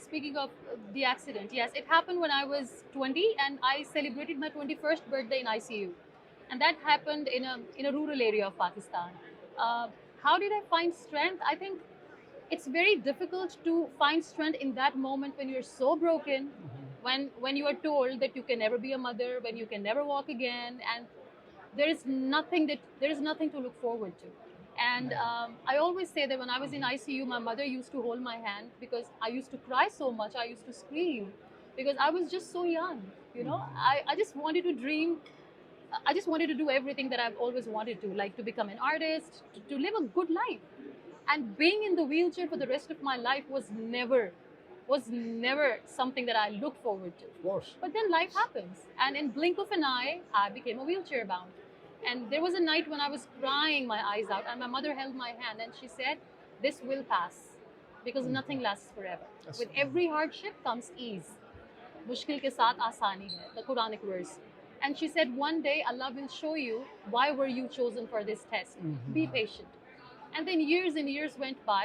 speaking of the accident, yes, it happened when I was 20 and I celebrated my 21st birthday in ICU. And that happened in a rural area of Pakistan. Uh, how did I find strength? I think it's very difficult to find strength in that moment when you're so broken, when you are told that you can never be a mother, when you can never walk again, and there is nothing to look forward to. And I always say that when I was in ICU, my mother used to hold my hand because I used to cry so much. I used to scream because I was just so young. You know, I just wanted to dream. I just wanted to do everything that I've always wanted to, like to become an artist, to live a good life. And being in the wheelchair for the rest of my life was never something that I looked forward to. Of course. But then life happens, and in blink of an eye, I became a wheelchair bound. And there was a night when I was crying my eyes out, and my mother held my hand and she said, "This will pass, because nothing lasts forever. Yes. With every hardship comes ease. Mushkil ke saath aasani hai," the Quranic verse. And she said, "One day Allah will show you why were you chosen for this test. Be patient." And then years and years went by,